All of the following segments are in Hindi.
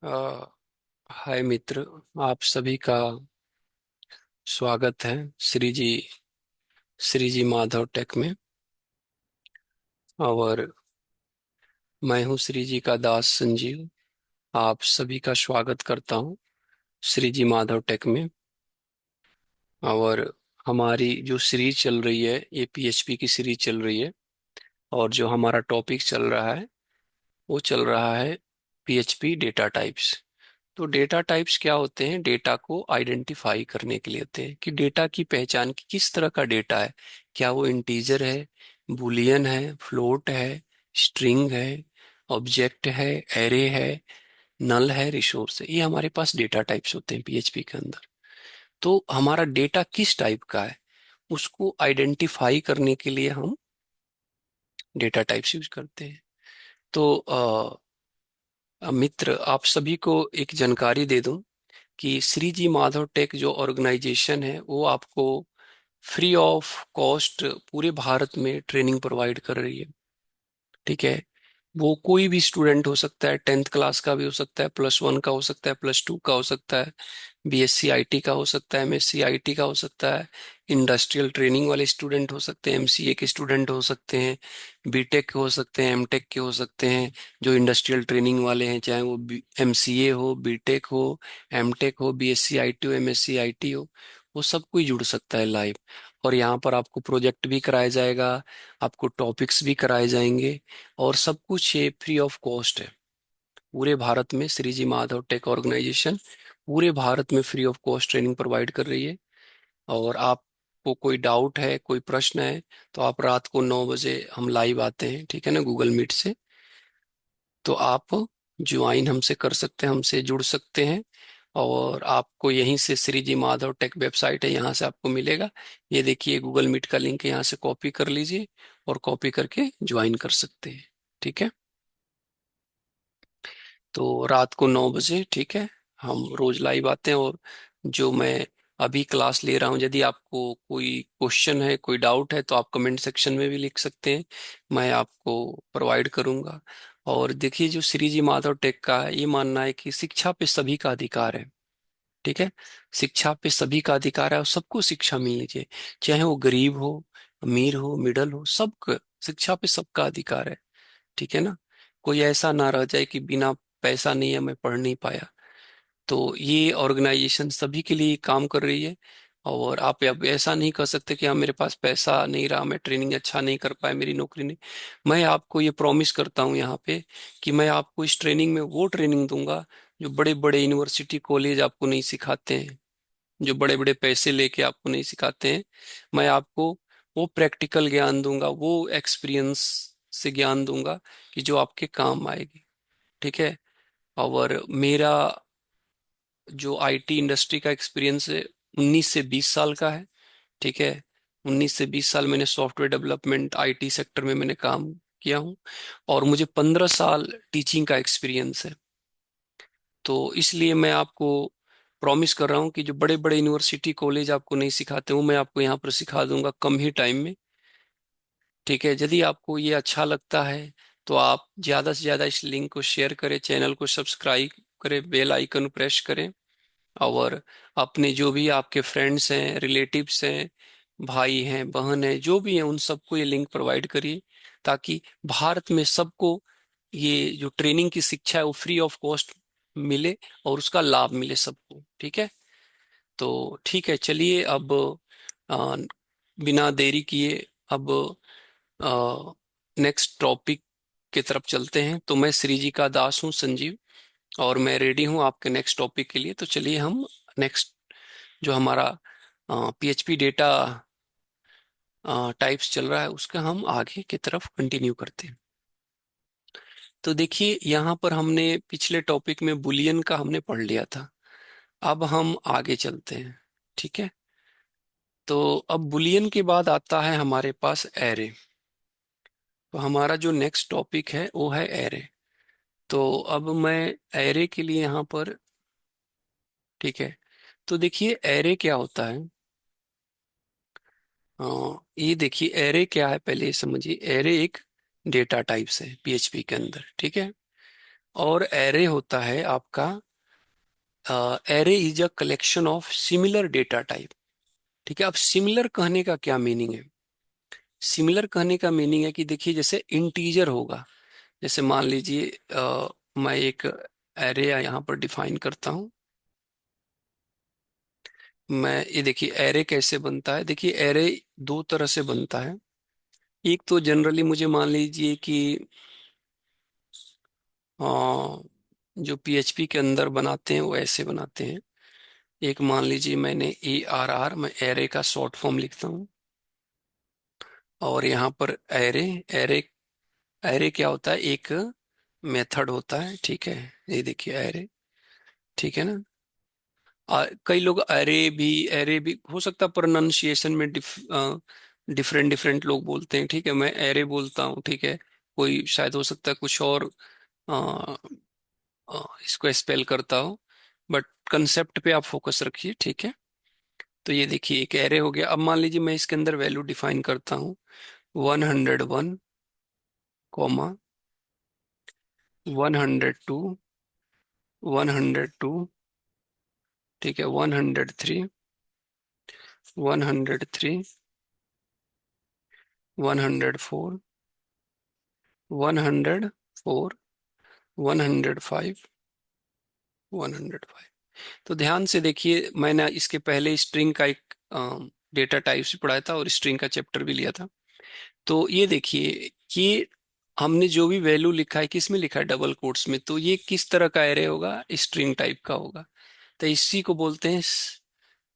अ, हाय मित्र। आप सभी का स्वागत है श्री जी माधव टेक में। और मैं हूँ श्री जी का दास संजीव। आप सभी का स्वागत करता हूँ श्री जी माधव टेक में। और हमारी जो सीरीज चल रही है ये पीएचपी की सीरीज चल रही है। और जो हमारा टॉपिक चल रहा है वो चल रहा है पीएचपी डेटा टाइप्स। तो डेटा टाइप्स क्या होते हैं? डेटा को आइडेंटिफाई करने के लिए होते हैं कि डेटा की पहचान की किस तरह का डेटा है। क्या वो इंटीजर है, बुलियन है, फ्लोट है, स्ट्रिंग है, ऑब्जेक्ट है, एरे है, नल है, रिसोर्स है। ये हमारे पास डेटा टाइप्स होते हैं पीएचपी के अंदर। तो हमारा डेटा किस टाइप का है उसको आइडेंटिफाई करने के लिए हम डेटा टाइप्स यूज करते हैं। तो मित्र, आप सभी को एक जानकारी दे दूं कि श्री जी माधव टेक जो ऑर्गेनाइजेशन है वो आपको फ्री ऑफ कॉस्ट पूरे भारत में ट्रेनिंग प्रोवाइड कर रही है। ठीक है। वो कोई भी स्टूडेंट हो सकता है, 10th क्लास का भी हो सकता है, +1 का हो सकता है, +2 का हो सकता है, बीएससी आईटी का हो सकता है, एमएससी आईटी का हो सकता है, इंडस्ट्रियल ट्रेनिंग वाले स्टूडेंट हो सकते हैं, एमसीए के स्टूडेंट हो सकते हैं, बीटेक के हो सकते हैं, एमटेक के हो सकते हैं। जो इंडस्ट्रियल ट्रेनिंग वाले हैं, चाहे वो एमसीए हो, बीटेक हो, एमटेक हो, बीएससी आईटी हो, एमएससी आईटी हो, वो सब कोई जुड़ सकता है लाइव। और यहाँ पर आपको प्रोजेक्ट भी कराया जाएगा, आपको टॉपिक्स भी कराए जाएंगे, और सब कुछ ये फ्री ऑफ कॉस्ट है। पूरे भारत में श्री जी माधव टेक ऑर्गेनाइजेशन पूरे भारत में free of cost training provide कर रही है। और आपको कोई डाउट है, कोई प्रश्न है, तो आप रात को 9 बजे हम लाइव आते हैं, ठीक है ना, गूगल मीट से। तो आप ज्वाइन हमसे कर सकते हैं, हमसे जुड़ सकते हैं। और आपको यहीं से श्री जी माधव टेक वेबसाइट है, यहाँ से आपको मिलेगा। ये देखिए गूगल मीट का लिंक है, यहाँ से कॉपी कर लीजिए और कॉपी करके ज्वाइन कर सकते हैं। ठीक है। तो रात को 9 बजे, ठीक है, हम रोज लाइव आते हैं। और जो मैं अभी क्लास ले रहा हूँ, यदि आपको कोई क्वेश्चन है, कोई डाउट है, तो आप कमेंट सेक्शन में भी लिख सकते हैं, मैं आपको प्रोवाइड करूंगा। और देखिए, जो श्री जी माधव टेक का है, ये मानना है कि शिक्षा पे सभी का अधिकार है। ठीक है। शिक्षा पे सभी का अधिकार है और सबको शिक्षा मिलनी चाहिए, चाहे वो गरीब हो, अमीर हो, मिडल हो, सबको शिक्षा पे सबका अधिकार है। ठीक है ना। कोई ऐसा ना रह जाए कि बिना पैसा नहीं है मैं पढ़ नहीं पाया। तो ये ऑर्गेनाइजेशन सभी के लिए काम कर रही है। और आप अब ऐसा नहीं कर सकते कि हाँ मेरे पास पैसा नहीं रहा, मैं ट्रेनिंग अच्छा नहीं कर पाया, मेरी नौकरी नहीं। मैं आपको ये प्रॉमिस करता हूँ यहाँ पे कि मैं आपको इस ट्रेनिंग में वो ट्रेनिंग दूंगा जो बड़े बड़े यूनिवर्सिटी कॉलेज आपको नहीं सिखाते हैं, जो बड़े बड़े पैसे लेके आपको नहीं सिखाते हैं। मैं आपको वो प्रैक्टिकल ज्ञान दूंगा, वो एक्सपीरियंस से ज्ञान दूंगा कि जो आपके काम आएगी। ठीक है। और मेरा जो आईटी इंडस्ट्री का एक्सपीरियंस है 19 से 20 साल का है। ठीक है। 19 से 20 साल मैंने सॉफ्टवेयर डेवलपमेंट आईटी सेक्टर में मैंने काम किया हूँ। और मुझे 15 साल टीचिंग का एक्सपीरियंस है। तो इसलिए मैं आपको प्रॉमिस कर रहा हूँ कि जो बड़े बड़े यूनिवर्सिटी कॉलेज आपको नहीं सिखाते, वो मैं आपको यहाँ पर सिखा दूंगा कम ही टाइम में। ठीक है। यदि आपको ये अच्छा लगता है तो आप ज़्यादा से ज़्यादा इस लिंक को शेयर करें, चैनल को सब्सक्राइब करें, बेल आइकन प्रेस करें। और अपने जो भी आपके फ्रेंड्स हैं, रिलेटिव्स हैं, भाई हैं, बहन हैं, जो भी हैं, उन सबको ये लिंक प्रोवाइड करिए, ताकि भारत में सबको ये जो ट्रेनिंग की शिक्षा है वो फ्री ऑफ कॉस्ट मिले और उसका लाभ मिले सबको। ठीक है। तो ठीक है, चलिए अब अ, बिना देरी किए अब नेक्स्ट टॉपिक की तरफ चलते हैं। तो मैं श्री जी का दास हूँ संजीव, और मैं रेडी हूँ आपके नेक्स्ट टॉपिक के लिए। तो चलिए हम नेक्स्ट जो हमारा पीएचपी डेटा टाइप्स चल रहा है उसका हम आगे की तरफ कंटिन्यू करते हैं। तो देखिए, यहाँ पर हमने पिछले टॉपिक में बुलियन का हमने पढ़ लिया था। अब हम आगे चलते हैं। ठीक है। तो अब बुलियन के बाद आता है हमारे पास एरे। तो हमारा जो नेक्स्ट टॉपिक है वो है एरे। तो अब मैं एरे के लिए यहाँ पर, ठीक है, तो देखिए एरे क्या होता है। ये देखिए एरे क्या है, पहले ये समझिए। एरे एक डेटा टाइप्स है पीएचपी के अंदर। ठीक है। और एरे होता है आपका, array is a collection of similar data type. ठीक है, अब सिमिलर कहने का क्या मीनिंग है? सिमिलर कहने का मीनिंग है कि देखिए, जैसे इंटीजर होगा, जैसे मान लीजिए मैं एक एरे यहाँ पर डिफाइन करता हूँ। मैं ये देखिए एरे कैसे बनता है। देखिए एरे दो तरह से बनता है। एक तो जनरली मुझे मान लीजिए कि अ, जो पीएचपी के अंदर बनाते हैं वो ऐसे बनाते हैं। एक मान लीजिए मैंने ARR, मैं एरे का शॉर्ट फॉर्म लिखता हूँ। और यहाँ पर एरे, एरे एरे क्या होता है? एक मेथड होता है। ठीक है, ये देखिए एरे। ठीक है ना? कई लोग एरे भी हो सकता है, प्रोनाउंसिएशन में डिफरेंट डिफरेंट लोग बोलते हैं। ठीक है, मैं एरे बोलता हूँ। ठीक है, कोई शायद हो सकता है कुछ और अ, इसको स्पेल करता हो। बट कंसेप्ट पे आप फोकस रखिए। ठीक है, तो ये देखिए एक एरे हो गया। अब मान लीजिए मैं इसके अंदर वैल्यू डिफाइन करता हूँ 101, 102, 102। ठीक है, 103, 103, 104, 104, 105, 105। तो ध्यान से देखिए, मैंने इसके पहले स्ट्रिंग का एक डेटा टाइप से पढ़ाया था और स्ट्रिंग का चैप्टर भी लिया था। तो ये देखिए कि हमने जो भी वैल्यू लिखा है किस में लिखा है? डबल कोट्स में। तो ये किस तरह का एरे होगा? स्ट्रिंग टाइप का होगा। तो इसी को बोलते हैं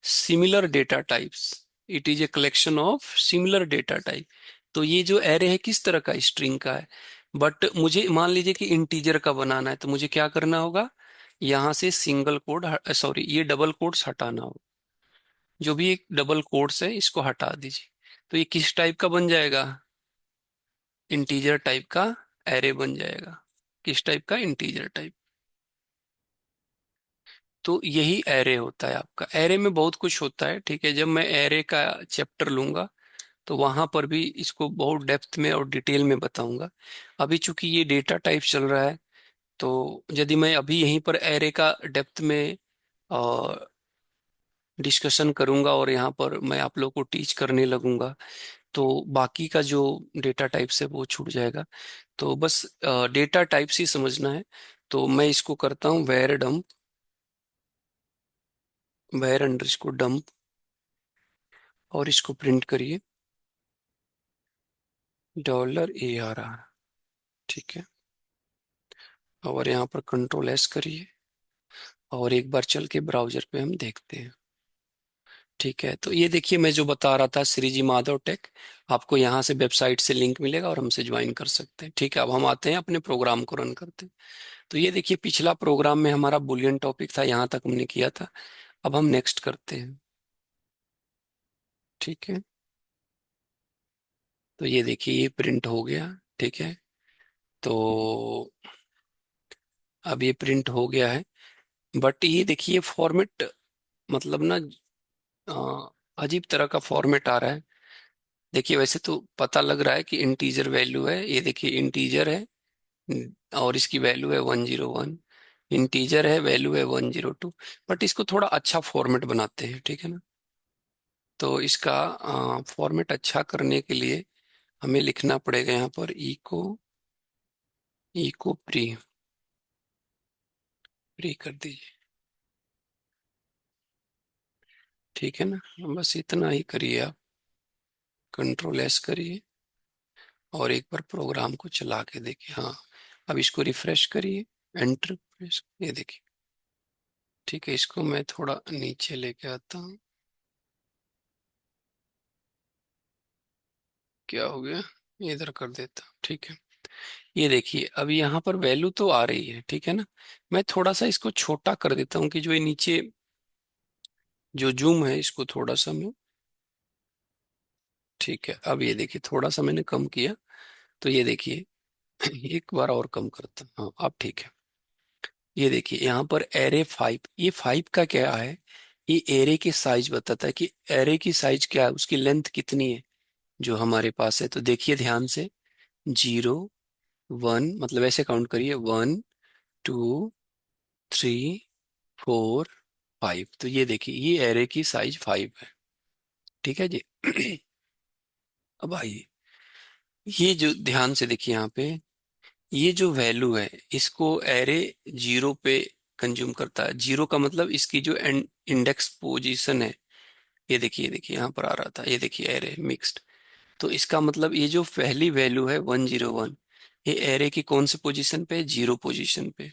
similar data types. It is a collection of similar data type. तो ये जो एरे है किस तरह का? स्ट्रिंग का है। बट मुझे मान लीजिए कि इंटीजर का बनाना है, तो मुझे क्या करना होगा? यहाँ से सिंगल कोड, सॉरी, ये डबल कोट्स हटाना होगा। जो भी एक डबल कोट्स है इसको हटा दीजिए। तो ये किस टाइप का बन जाएगा? इंटीजर टाइप का एरे बन जाएगा। किस टाइप का? Integer type. तो यही एरे होता है आपका। एरे में बहुत कुछ होता है। ठीक है, जब मैं एरे का चैप्टर लूंगा तो वहां पर भी इसको बहुत डेप्थ में और डिटेल में बताऊंगा। अभी चूंकि ये डेटा टाइप चल रहा है, तो यदि मैं अभी यहीं पर एरे का डेप्थ में डिस्कशन करूंगा और यहाँ पर मैं आप लोग को टीच करने लगूंगा, तो बाकी का जो डेटा टाइप्स है वो छूट जाएगा। तो बस डेटा टाइप्स ही समझना है। तो मैं इसको करता हूँ var dump, var underscore dump, और इसको प्रिंट करिए $ARR। ठीक है, और यहाँ पर कंट्रोल S करिए और एक बार चल के ब्राउजर पे हम देखते हैं। ठीक है, तो ये देखिए मैं जो बता रहा था, श्री जी माधव टेक, आपको यहाँ से वेबसाइट से लिंक मिलेगा और हमसे ज्वाइन कर सकते हैं। ठीक है, अब हम आते हैं अपने प्रोग्राम को रन करते हैं। तो ये देखिए पिछला प्रोग्राम में हमारा बुलियन टॉपिक था, यहाँ तक हमने किया था। अब हम नेक्स्ट करते हैं। ठीक है, तो ये देखिए ये प्रिंट हो गया। ठीक है, तो अब ये प्रिंट हो गया है। बट ये देखिए फॉर्मेट, मतलब ना अजीब तरह का फॉर्मेट आ रहा है। देखिए वैसे तो पता लग रहा है कि इंटीजर वैल्यू है। ये देखिए इंटीजर है, और इसकी वैल्यू है 101। इंटीजर है, वैल्यू है 102। बट इसको थोड़ा अच्छा फॉर्मेट बनाते हैं। ठीक है ना? तो इसका फॉर्मेट अच्छा करने के लिए हमें लिखना पड़ेगा यहाँ पर इको, इको प्री, प्री कर दीजिए। ठीक है ना? बस इतना ही करिए आप। कंट्रोल S करिए और एक बार प्रोग्राम को चला के देखिए। हाँ, अब इसको रिफ्रेश करिए, एंटर प्रेस, ये देखिए। ठीक है, इसको मैं थोड़ा नीचे लेके आता हूँ। क्या हो गया? इधर कर देता हूँ। ठीक है, ये देखिए अब यहाँ पर वैल्यू तो आ रही है। ठीक है ना? मैं थोड़ा सा इसको छोटा कर देता हूँ कि जो ये नीचे जो जूम है इसको थोड़ा सा मैं, ठीक है, अब ये देखिए थोड़ा सा मैंने कम किया। तो ये देखिए एक बार और कम करता हूँ। हाँ, अब ठीक है। ये देखिए यहाँ पर एरे 5, ये 5 का क्या है? ये एरे की साइज बताता है कि एरे की साइज क्या है, उसकी लेंथ कितनी है जो हमारे पास है। तो देखिए ध्यान से, 0, 1, मतलब ऐसे काउंट करिए, 1, टू, थ्री, फोर, फाइव। तो ये देखिए, ये एरे की साइज 5 है। ठीक है जी। अब आइए, ये जो ध्यान से देखिए यहाँ पे, ये जो वैल्यू है इसको एरे जीरो पे कंज्यूम करता है। जीरो का मतलब इसकी जो इंडेक्स पोजीशन है, ये देखिए यहाँ पर आ रहा था, ये देखिए एरे मिक्स्ड। तो इसका मतलब ये जो पहली वैल्यू है 101, ये एरे की कौन सी पोजीशन पे है? जीरो पोजीशन पे।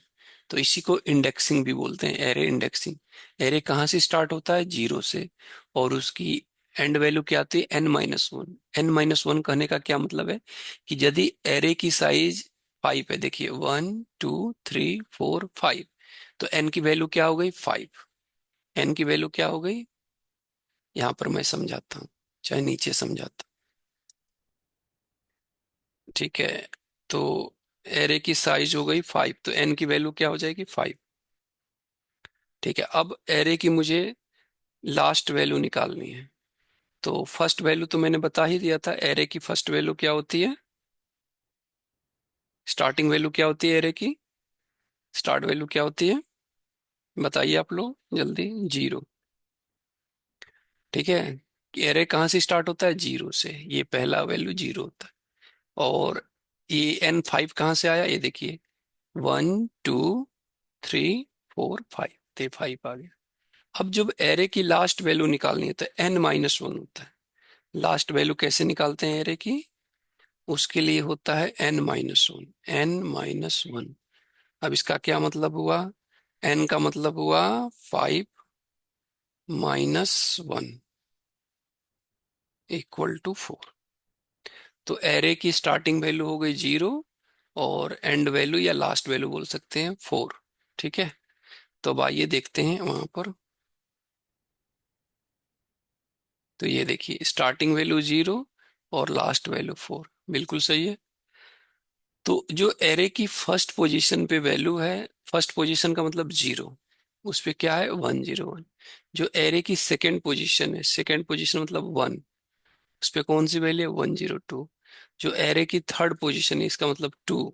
तो इसी को इंडेक्सिंग भी बोलते हैं, एरे इंडेक्सिंग। एरे कहाँ से स्टार्ट होता है? जीरो से। और उसकी एंड वैल्यू क्या आती है? n-1। n-1 कहने का क्या मतलब है कि यदि एरे की साइज 5 है, देखिए 1 2 3 4 5, तो n की वैल्यू क्या हो गई? 5। n की वैल्यू क्या हो गई? यहां पर मैं समझाता हूँ, चाहे नीचे समझाता हूँ। ठीक है, तो एरे की साइज हो गई 5, तो n की वैल्यू क्या हो जाएगी? 5। ठीक है, अब एरे की मुझे लास्ट वैल्यू निकालनी है। तो फर्स्ट वैल्यू तो मैंने बता ही दिया था, एरे की फर्स्ट वैल्यू क्या होती है? स्टार्टिंग वैल्यू क्या होती है एरे की? स्टार्ट वैल्यू क्या होती है? बताइए आप लोग जल्दी। जीरो। ठीक है, एरे कहाँ से स्टार्ट होता है? जीरो से। ये पहला वैल्यू जीरो होता है। और ये n5 कहाँ से आया? ये देखिए, 1 2 3 4 5, तो 5 आ गया। अब जब एरे की लास्ट वैल्यू निकालनी है तो n-1 होता है। लास्ट वैल्यू कैसे निकालते हैं एरे की? उसके लिए होता है n-1। n-1, अब इसका क्या मतलब हुआ? n का मतलब हुआ 5 - 1 इक्वल टू 4। तो एरे की स्टार्टिंग वैल्यू हो गई जीरो, और एंड वैल्यू या लास्ट वैल्यू बोल सकते हैं 4। ठीक है, तो अब आइए देखते हैं वहां पर। तो ये देखिए, स्टार्टिंग वैल्यू जीरो और लास्ट वैल्यू 4, बिल्कुल सही है। तो जो एरे की फर्स्ट पोजीशन पे वैल्यू है, फर्स्ट पोजीशन का मतलब जीरो, उस पे क्या है? 101। जो एरे की सेकेंड पोजीशन है, सेकेंड पोजीशन मतलब 1, उस पे कौन सी वैल्यू है? 102। जो एरे की थर्ड पोजीशन है, इसका मतलब 2,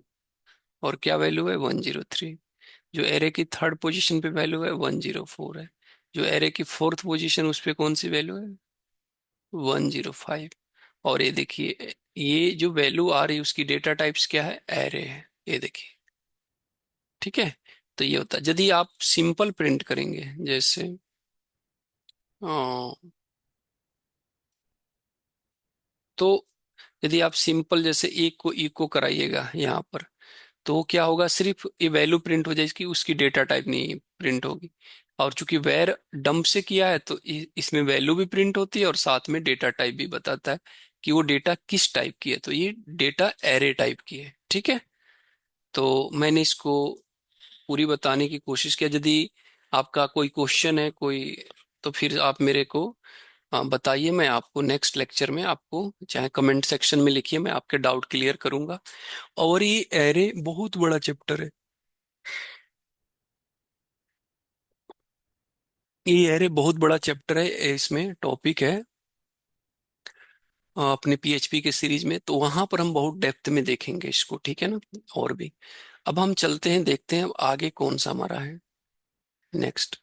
और क्या वैल्यू है? 103। जो एरे की थर्ड पोजीशन पे वैल्यू है 104 है। जो एरे की फोर्थ पोजीशन, उस पे कौन सी वैल्यू है? 105। और ये देखिए, ये जो वैल्यू आ रही है उसकी डेटा टाइप्स क्या है? एरे है, ये देखिए। ठीक है, तो ये होता है यदि आप सिंपल प्रिंट करेंगे, जैसे अ, तो यदि आप सिंपल जैसे एक को इको कराइएगा यहाँ पर, तो क्या होगा? सिर्फ ये वैल्यू प्रिंट हो जाएगी, उसकी डेटा टाइप नहीं प्रिंट होगी। और चूंकि वेर डंप से किया है, तो इसमें वैल्यू भी प्रिंट होती है और साथ में डेटा टाइप भी बताता है कि वो डेटा किस टाइप की है। तो ये डेटा एरे टाइप की है। ठीक है, तो मैंने इसको पूरी बताने की कोशिश किया। यदि आपका कोई क्वेश्चन है कोई, तो फिर आप मेरे को बताइए। मैं आपको नेक्स्ट लेक्चर में, आपको चाहे कमेंट सेक्शन में लिखिए, मैं आपके डाउट क्लियर करूंगा। और ये एरे बहुत बड़ा चैप्टर है। ये एरे बहुत बड़ा चैप्टर है, इसमें टॉपिक है अपने पीएचपी के सीरीज में, तो वहां पर हम बहुत डेप्थ में देखेंगे इसको। ठीक है ना? और भी, अब हम चलते हैं, देखते हैं अब आगे कौन सा हमारा है नेक्स्ट।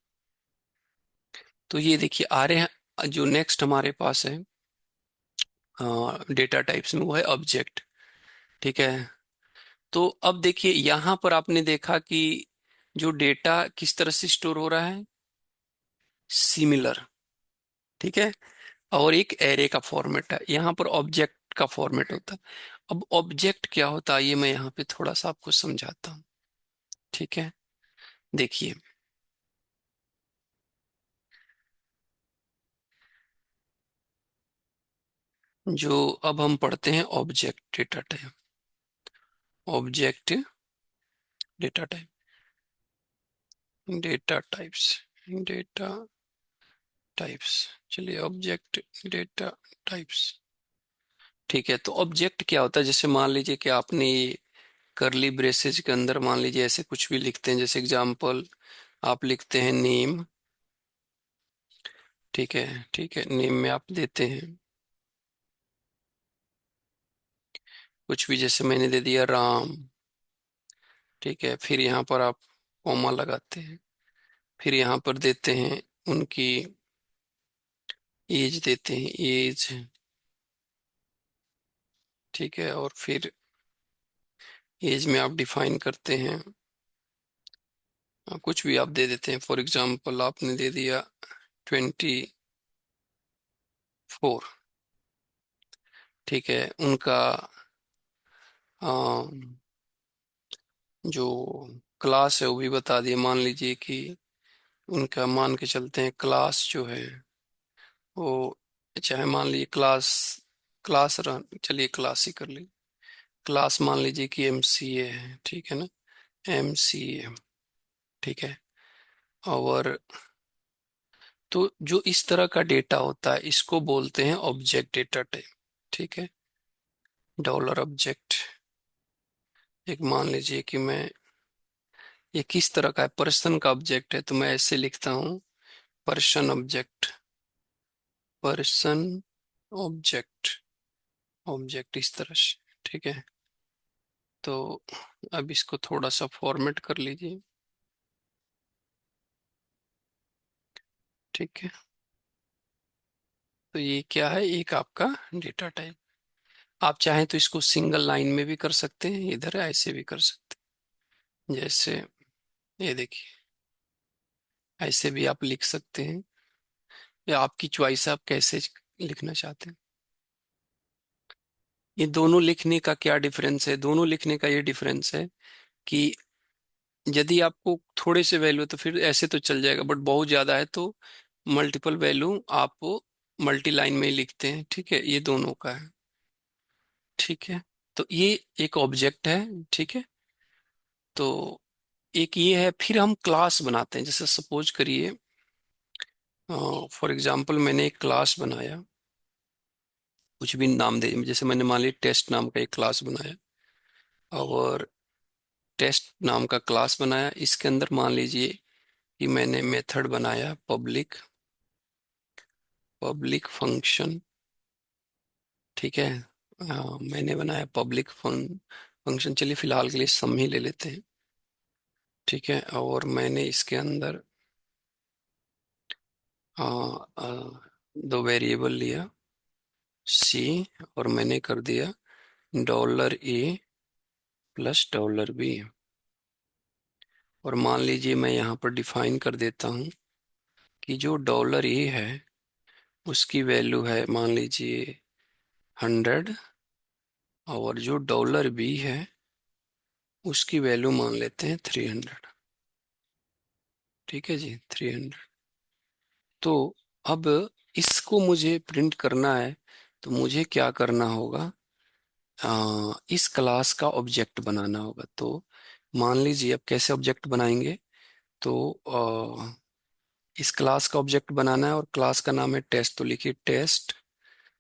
तो ये देखिए आ रहे हैं, जो नेक्स्ट हमारे पास है डेटा टाइप्स में, वो है ऑब्जेक्ट। ठीक है, तो अब देखिए यहां पर आपने देखा कि जो डेटा किस तरह से स्टोर हो रहा है? सिमिलर। ठीक है, और एक एरे का फॉर्मेट है, यहाँ पर ऑब्जेक्ट का फॉर्मेट होता है। अब ऑब्जेक्ट क्या होता है, ये मैं यहाँ पे थोड़ा सा आपको समझाता हूँ। ठीक है, देखिए, जो अब हम पढ़ते हैं object data type, object data type, data types, data types. चलिए, ऑब्जेक्ट डेटा टाइप्स। ठीक है, तो ऑब्जेक्ट क्या होता है? जैसे मान लीजिए कि आपने ये करली ब्रेसेज के अंदर मान लीजिए ऐसे कुछ भी लिखते हैं, जैसे एग्जांपल आप लिखते हैं नेम। ठीक है, ठीक है, नेम में आप देते हैं कुछ भी, जैसे मैंने दे दिया राम। ठीक है, फिर यहाँ पर आप कॉमा लगाते हैं, फिर यहाँ पर देते हैं उनकी एज, देते हैं एज। ठीक है, और फिर एज में आप डिफाइन करते हैं कुछ भी आप दे देते हैं। फॉर एग्जांपल आपने दे दिया 24। ठीक है, उनका अम, जो क्लास है वो भी बता दिए। मान लीजिए कि उनका, मान के चलते हैं क्लास जो है वो, चाहे मान लीजिए क्लास, क्लास रन, चलिए क्लास ही कर ली। क्लास मान लीजिए कि MCA है, ठीक है ना, MCA। ठीक है, और तो जो इस तरह का डेटा होता है इसको बोलते हैं ऑब्जेक्ट डेटा टाइप। ठीक है, डॉलर ऑब्जेक्ट। एक मान लीजिए कि मैं, ये किस तरह का है, पर्सन का ऑब्जेक्ट है, तो मैं ऐसे लिखता हूँ person object, person object, object इस तरह से। ठीक है, तो अब इसको थोड़ा सा फॉर्मेट कर लीजिए। ठीक है, तो ये क्या है, एक आपका डेटा टाइप। आप चाहें तो इसको सिंगल लाइन में भी कर सकते हैं, इधर ऐसे भी कर सकते हैं, जैसे ये देखिए, ऐसे भी आप लिख सकते हैं, या आपकी चॉइस है, आप कैसे लिखना चाहते हैं। ये दोनों लिखने का क्या डिफरेंस है, दोनों लिखने का ये डिफरेंस है कि यदि आपको थोड़े से वैल्यू है तो फिर ऐसे तो चल जाएगा, बट बहुत ज्यादा है तो मल्टीपल वैल्यू आप मल्टी लाइन में ही लिखते हैं। ठीक है, ये दोनों का है। ठीक है, तो ये एक ऑब्जेक्ट है। ठीक है, तो एक ये है, फिर हम क्लास बनाते हैं। जैसे सपोज करिए, फॉर एग्जांपल मैंने एक क्लास बनाया, कुछ भी नाम दे, जैसे मैंने मान लिया टेस्ट नाम का एक क्लास बनाया, और टेस्ट नाम का क्लास बनाया, इसके अंदर मान लीजिए कि मैंने मेथड बनाया पब्लिक, पब्लिक फंक्शन। ठीक है, मैंने बनाया पब्लिक फंक्शन, चलिए फिलहाल के लिए सम ही ले लेते हैं। ठीक है, और मैंने इसके अंदर अ, अ, दो वेरिएबल लिया सी, और मैंने कर दिया $A प्लस $B। और मान लीजिए मैं यहाँ पर डिफाइन कर देता हूँ कि जो $A है उसकी वैल्यू है मान लीजिए 100, और जो $B है उसकी वैल्यू मान लेते हैं 300। ठीक है जी, 300। तो अब इसको मुझे प्रिंट करना है, तो मुझे क्या करना होगा, इस क्लास का ऑब्जेक्ट बनाना होगा। तो मान लीजिए अब कैसे ऑब्जेक्ट बनाएंगे, तो इस क्लास का ऑब्जेक्ट बनाना है, और क्लास का नाम है टेस्ट, तो लिखिए टेस्ट,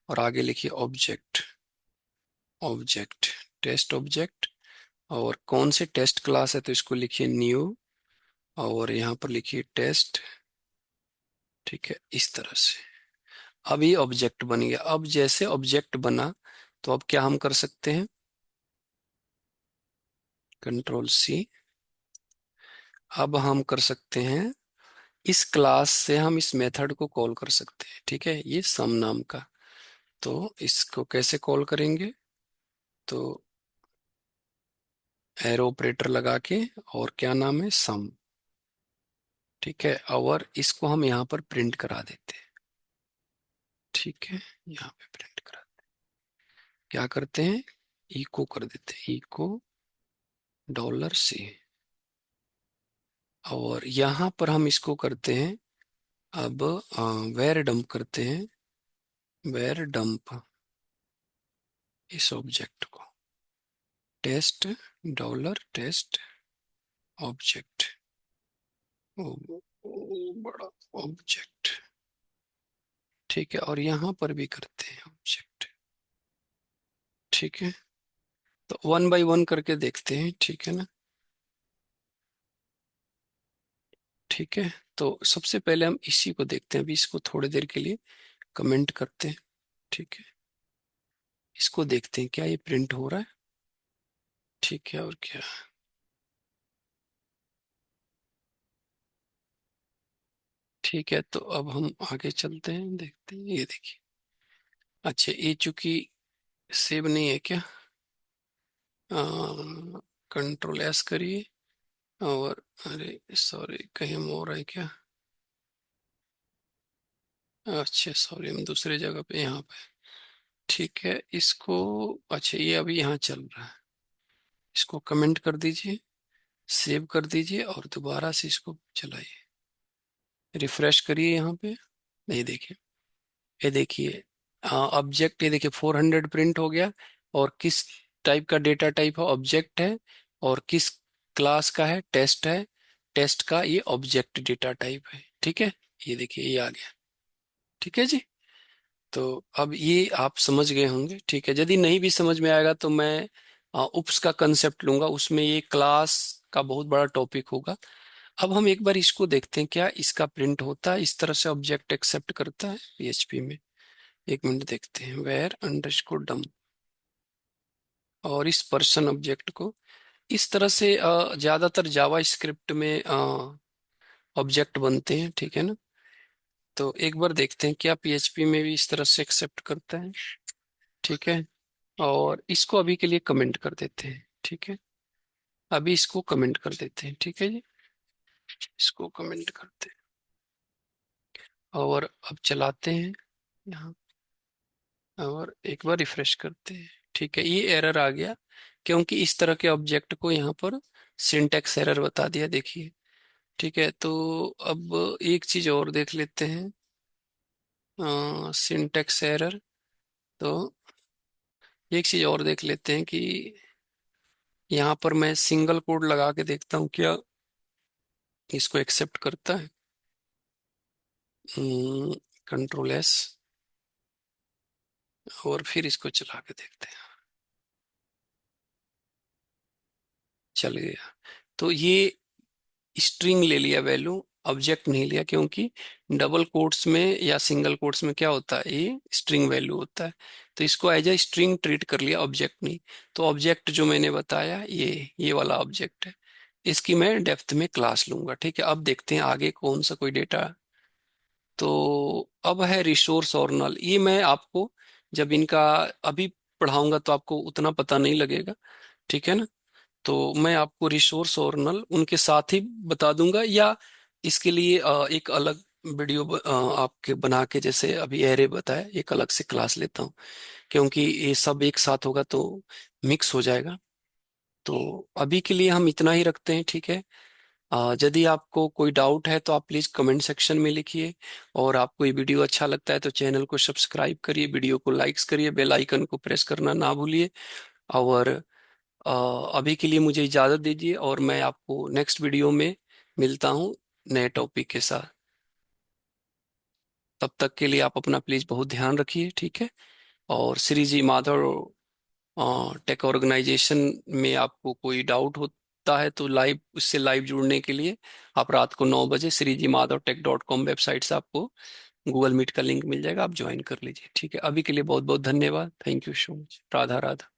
और आगे लिखिए ऑब्जेक्ट, ऑब्जेक्ट, टेस्ट ऑब्जेक्ट। और कौन से टेस्ट क्लास है, तो इसको लिखिए न्यू, और यहाँ पर लिखिए टेस्ट। ठीक है, इस तरह से अब ये ऑब्जेक्ट बन गया। अब जैसे ऑब्जेक्ट बना, तो अब क्या हम कर सकते हैं, कंट्रोल C। अब हम कर सकते हैं, इस क्लास से हम इस मेथड को कॉल कर सकते हैं। ठीक है, ये सम नाम का, तो इसको कैसे कॉल करेंगे, तो एरो ऑपरेटर लगा के, और क्या नाम है, सम। ठीक है, और इसको हम यहाँ पर प्रिंट करा देते हैं। ठीक है, यहाँ पे प्रिंट करा, क्या करते हैं, इको कर देते हैं, इको $C। और यहाँ पर हम इसको करते हैं, अब वेर डंप करते हैं, वेर डंप इस ऑब्जेक्ट को, टेस्ट, $टेस्ट ऑब्जेक्ट, बड़ा ऑब्जेक्ट। ठीक है, और यहाँ पर भी करते हैं ऑब्जेक्ट। ठीक है, तो वन बाय वन करके देखते हैं। ठीक है ना, ठीक है, तो सबसे पहले हम इसी को देखते हैं, अभी इसको थोड़ी देर के लिए कमेंट करते हैं। ठीक है, इसको देखते हैं क्या ये प्रिंट हो रहा है। ठीक है, और क्या, ठीक है, तो अब हम आगे चलते हैं, देखते हैं। ये देखिए, अच्छा ये चूंकि सेव नहीं है क्या, कंट्रोल एस करिए। और अरे सॉरी, कहीं और है क्या? अच्छा सॉरी, हम दूसरे जगह पे, यहाँ पे। ठीक है, इसको, अच्छा ये अभी यहाँ चल रहा है, इसको कमेंट कर दीजिए, सेव कर दीजिए और दोबारा से इसको चलाइए, रिफ्रेश करिए यहाँ पे। नहीं देखिए, ये देखिए ऑब्जेक्ट, ये देखिए 400 प्रिंट हो गया। और किस टाइप का डेटा टाइप है, ऑब्जेक्ट है। और किस क्लास का है, टेस्ट है। टेस्ट का ये ऑब्जेक्ट डेटा टाइप है, ठीक है। ये देखिए ये आ गया, ठीक है जी। तो अब ये आप समझ गए होंगे, ठीक है। यदि नहीं भी समझ में आएगा तो मैं उप्स का कंसेप्ट लूंगा, उसमें ये क्लास का बहुत बड़ा टॉपिक होगा। अब हम एक बार इसको देखते हैं, क्या इसका प्रिंट होता है, इस तरह से ऑब्जेक्ट एक्सेप्ट करता है पीएचपी में। एक मिनट देखते हैं, वेयर अंडरस्कोर डम, और इस पर्सन ऑब्जेक्ट को इस तरह से ज्यादातर जावा स्क्रिप्ट में ऑब्जेक्ट बनते हैं, ठीक है ना। तो एक बार देखते हैं क्या पीएचपी में भी इस तरह से एक्सेप्ट करता है, ठीक है। और इसको अभी के लिए कमेंट कर देते हैं, ठीक है। अभी इसको कमेंट कर देते हैं, ठीक है जी। इसको कमेंट करते हैं और अब चलाते हैं यहाँ, और एक बार रिफ्रेश करते हैं। ठीक है, ये एरर आ गया क्योंकि इस तरह के ऑब्जेक्ट को यहाँ पर सिंटैक्स एरर बता दिया, देखिए। ठीक है, तो अब एक चीज और देख लेते हैं, सिंटैक्स एरर। तो एक चीज और देख लेते हैं कि यहाँ पर मैं सिंगल कोड लगा के देखता हूँ क्या इसको एक्सेप्ट करता है। कंट्रोल एस, और फिर इसको चला के देखते हैं। चल गया। तो ये स्ट्रिंग ले लिया वैल्यू, ऑब्जेक्ट नहीं लिया, क्योंकि डबल कोट्स में या सिंगल कोट्स में क्या होता है, ये स्ट्रिंग वैल्यू होता है। तो इसको एज ए स्ट्रिंग ट्रीट कर लिया, ऑब्जेक्ट नहीं। तो ऑब्जेक्ट जो मैंने बताया, ये वाला ऑब्जेक्ट है। इसकी मैं डेप्थ में क्लास लूंगा, ठीक है। अब देखते हैं आगे कौन सा कोई डेटा। तो अब है रिसोर्स और नल, ये मैं आपको जब इनका अभी पढ़ाऊंगा तो आपको उतना पता नहीं लगेगा, ठीक है ना। तो मैं आपको रिसोर्स और नल उनके साथ ही बता दूंगा, या इसके लिए एक अलग वीडियो आपके बना के, जैसे अभी एरे बताया, एक अलग से क्लास लेता हूँ, क्योंकि ये सब एक साथ होगा तो मिक्स हो जाएगा। तो अभी के लिए हम इतना ही रखते हैं, ठीक है। यदि आपको कोई डाउट है तो आप प्लीज़ कमेंट सेक्शन में लिखिए। और आपको ये वीडियो अच्छा लगता है तो चैनल को सब्सक्राइब करिए, वीडियो को लाइक्स करिए, बेल आइकन को प्रेस करना ना भूलिए। और अ, अभी के लिए मुझे इजाज़त दीजिए, और मैं आपको नेक्स्ट वीडियो में मिलता हूँ नए टॉपिक के साथ। तब तक के लिए आप अपना प्लीज़ बहुत ध्यान रखिए, ठीक है। और श्री जी माधव टेक ऑर्गेनाइजेशन में आपको कोई डाउट होता है तो लाइव, उससे लाइव जुड़ने के लिए आप रात को 9 बजे श्रीजी माधव टेक.com वेबसाइट से आपको गूगल मीट का लिंक मिल जाएगा, आप ज्वाइन कर लीजिए, ठीक है। अभी के लिए बहुत बहुत धन्यवाद, thank you so much, Radha Radha.